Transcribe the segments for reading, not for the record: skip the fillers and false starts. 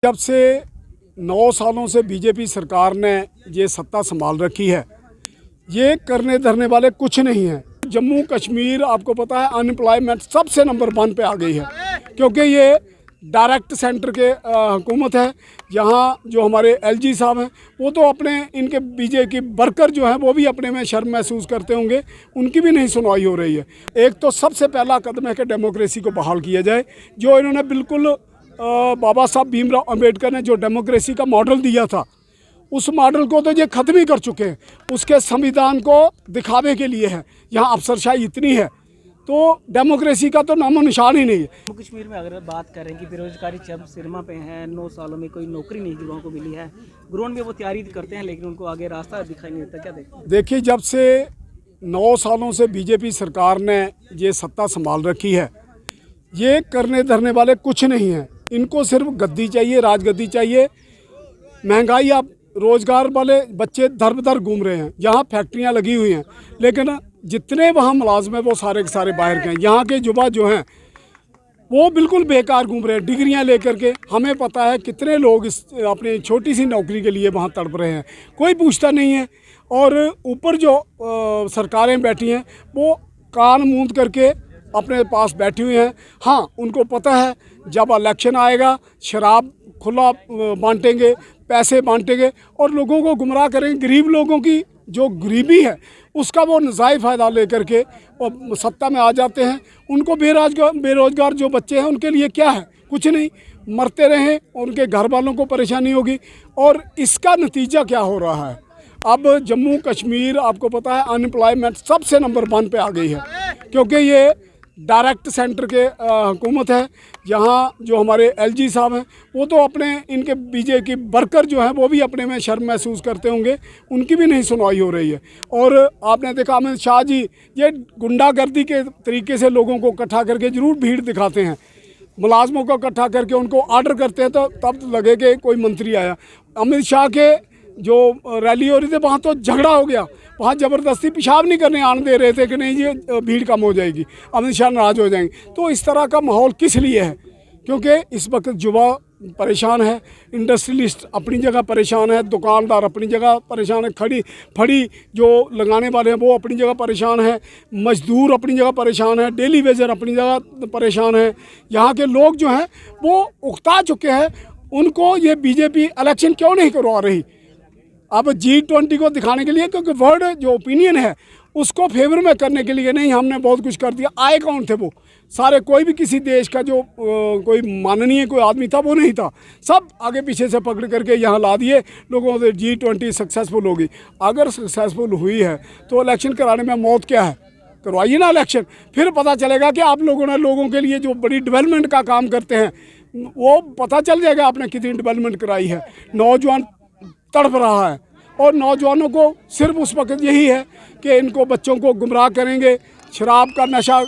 जब से 9 सालों से बीजेपी सरकार ने ये सत्ता संभाल रखी है, ये करने धरने वाले कुछ नहीं हैं। जम्मू कश्मीर आपको पता है अनएम्प्लॉयमेंट सबसे नंबर 1 पे आ गई है, क्योंकि ये डायरेक्ट सेंटर के हुकूमत है। यहाँ जो हमारे एलजी साहब हैं वो तो अपने इनके बीजेपी वर्कर जो हैं वो भी अपने में शर्म महसूस करते होंगे, उनकी भी नहीं सुनवाई हो रही है। एक तो सबसे पहला कदम है कि डेमोक्रेसी को बहाल किया जाए। जो इन्होंने बिल्कुल बाबा साहब भीमराव अंबेडकर ने जो डेमोक्रेसी का मॉडल दिया था, उस मॉडल को तो ये ख़त्म ही कर चुके हैं। उसके संविधान को दिखावे के लिए है। यहाँ अफसरशाही इतनी है तो डेमोक्रेसी का तो नामो निशान ही नहीं है। जम्मू कश्मीर में अगर बात करें कि बेरोजगारी चरम सीमा पे है, 9 सालों में कोई नौकरी नहीं युवाओं को मिली है। ग्राउंड में वो तैयारी करते हैं लेकिन उनको आगे रास्ता दिखाई नहीं देता। क्या देखिए, जब से 9 सालों से बीजेपी सरकार ने ये सत्ता संभाल रखी है, ये करने धरने वाले कुछ नहीं हैं। इनको सिर्फ गद्दी चाहिए, राजगद्दी चाहिए। महंगाई, आप रोज़गार वाले बच्चे दर बदर घूम रहे हैं। यहाँ फैक्ट्रियाँ लगी हुई हैं, लेकिन जितने वहाँ मुलाजिम हैं वो सारे के सारे बाहर के हैं। यहाँ के युवा जो हैं वो बिल्कुल बेकार घूम रहे हैं डिग्रियाँ लेकर के। हमें पता है कितने लोग इस अपनी छोटी सी नौकरी के लिए वहाँ तड़प रहे हैं, कोई पूछता नहीं है। और ऊपर जो सरकारें बैठी हैं वो कान मूंद करके अपने पास बैठी हुई हैं। हाँ, उनको पता है जब इलेक्शन आएगा शराब खुला बांटेंगे, पैसे बांटेंगे और लोगों को गुमराह करेंगे। गरीब लोगों की जो गरीबी है उसका वो नजायज़ फ़ायदा लेकर के और सत्ता में आ जाते हैं। उनको बेरोज़गार जो बच्चे हैं उनके लिए क्या है? कुछ नहीं, मरते रहें, उनके घर वालों को परेशानी होगी। और इसका नतीजा क्या हो रहा है? अब जम्मू कश्मीर आपको पता है अनएम्प्लॉयमेंट सबसे नंबर 1 पे आ गई है, क्योंकि ये डायरेक्ट सेंटर के हुकूमत है। यहाँ जो हमारे एलजी साहब हैं वो तो अपने इनके बीजेपी वर्कर जो हैं वो भी अपने में शर्म महसूस करते होंगे, उनकी भी नहीं सुनवाई हो रही है। और आपने देखा अमित शाह जी ये गुंडागर्दी के तरीके से लोगों को इकट्ठा करके ज़रूर भीड़ दिखाते हैं, मुलाजमों को इकट्ठा करके उनको आर्डर करते हैं तो तब लगे कि कोई मंत्री आया। अमित शाह के जो रैली हो रही थी वहाँ तो झगड़ा हो गया, वहाँ ज़बरदस्ती पेशाब नहीं करने आने दे रहे थे कि नहीं ये भीड़ कम हो जाएगी, अमित शाह नाराज़ हो जाएंगे। तो इस तरह का माहौल किस लिए है? क्योंकि इस वक्त युवा परेशान है, इंडस्ट्रियलिस्ट अपनी जगह परेशान है, दुकानदार अपनी जगह परेशान है, फड़ी जो लगाने वाले हैं वो अपनी जगह परेशान है, मजदूर अपनी जगह परेशान है, डेली वेजर अपनी जगह परेशान है। यहाँ के लोग जो हैं वो उकता चुके हैं। उनको ये बीजेपी इलेक्शन क्यों नहीं करवा रही? अब G20 को दिखाने के लिए, क्योंकि वर्ल्ड जो ओपिनियन है उसको फेवर में करने के लिए नहीं, हमने बहुत कुछ कर दिया। आए कौन थे वो सारे? कोई भी किसी देश का जो कोई माननीय कोई आदमी था वो नहीं था, सब आगे पीछे से पकड़ करके यहाँ ला दिए लोगों से। G20 सक्सेसफुल होगी। अगर सक्सेसफुल हुई है तो इलेक्शन कराने में मौत क्या है? करवाइए ना इलेक्शन, फिर पता चलेगा कि आप लोगों ने लोगों के लिए जो बड़ी डेवलपमेंट का काम करते हैं वो पता चल जाएगा आपने कितनी डेवलपमेंट कराई है। नौजवान तड़प रहा है और नौजवानों को सिर्फ उस वक्त यही है कि इनको बच्चों को गुमराह करेंगे। शराब का नशा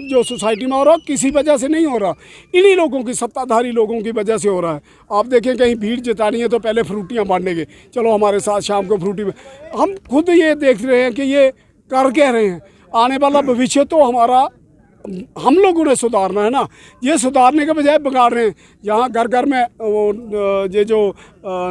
जो सोसाइटी में हो रहा है किसी वजह से नहीं हो रहा, इन्हीं लोगों की, सत्ताधारी लोगों की वजह से हो रहा है। आप देखें कहीं भीड़ जतानी है तो पहले फ्रूटियाँ बांटेंगे, चलो हमारे साथ शाम को फ्रूटी। हम खुद ये देख रहे हैं कि ये कर कह रहे हैं। आने वाला भविष्य तो हमारा हम लोगों ने सुधारना है ना, ये सुधारने के बजाय बिगाड़ रहे हैं। यहाँ घर घर में ये जो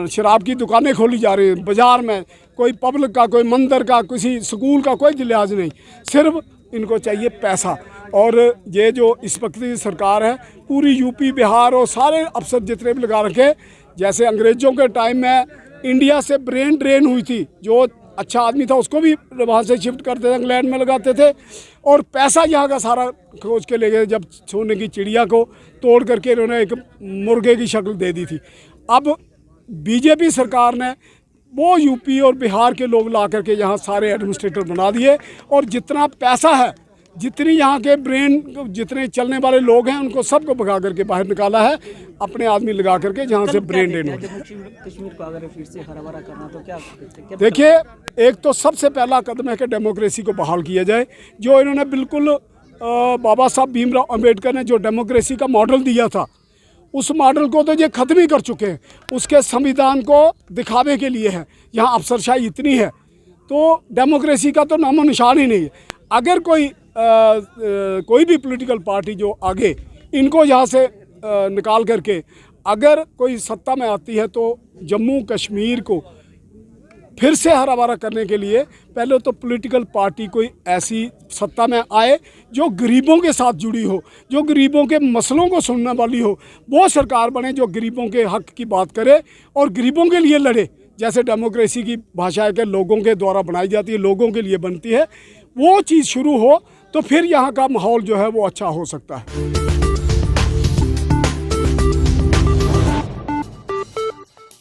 शराब की दुकानें खोली जा रही हैं, बाज़ार में कोई पब्लिक का, कोई मंदिर का, किसी स्कूल का कोई लिहाज नहीं, सिर्फ इनको चाहिए पैसा। और ये जो इस वक्त की सरकार है पूरी यूपी बिहार और सारे अफसर जितने भी लगा रखे, जैसे अंग्रेज़ों के टाइम में इंडिया से ब्रेन ड्रेन हुई थी, जो अच्छा आदमी था उसको भी वहाँ से शिफ्ट करते थे, इंग्लैंड में लगाते थे और पैसा यहाँ का सारा खोज के ले गए। जब सोने की चिड़िया को तोड़ करके इन्होंने एक मुर्गे की शक्ल दे दी थी। अब बीजेपी सरकार ने वो यूपी और बिहार के लोग ला करके यहाँ सारे एडमिनिस्ट्रेटर बना दिए और जितना पैसा है, जितनी यहाँ के ब्रेन, जितने चलने वाले लोग हैं उनको सबको भगा करके बाहर निकाला है, अपने आदमी लगा करके जहाँ से ब्रेन ड्रेन हो। कश्मीर को अगर फिर से हरा भरा करना तो क्या देखिए, एक तो सबसे पहला कदम है कि डेमोक्रेसी को बहाल किया जाए। जो इन्होंने बिल्कुल बाबा साहब भीमराव अंबेडकर ने जो डेमोक्रेसी का मॉडल दिया था, उस मॉडल को तो ये ख़त्म ही कर चुके हैं। उसके संविधान को दिखावे के लिए है। यहाँ अफसरशाही इतनी है तो डेमोक्रेसी का तो नामो निशान ही नहीं है। अगर कोई भी पॉलिटिकल पार्टी जो आगे इनको यहाँ से निकाल करके अगर कोई सत्ता में आती है तो जम्मू कश्मीर को फिर से हरा भरा करने के लिए पहले तो पॉलिटिकल पार्टी कोई ऐसी सत्ता में आए जो गरीबों के साथ जुड़ी हो, जो गरीबों के मसलों को सुनने वाली हो। वो सरकार बने जो गरीबों के हक की बात करे और गरीबों के लिए लड़े। जैसे डेमोक्रेसी की भाषा है कि लोगों के द्वारा बनाई जाती है, लोगों के लिए बनती है, वो चीज़ शुरू हो तो फिर यहाँ का माहौल जो है वो अच्छा हो सकता है।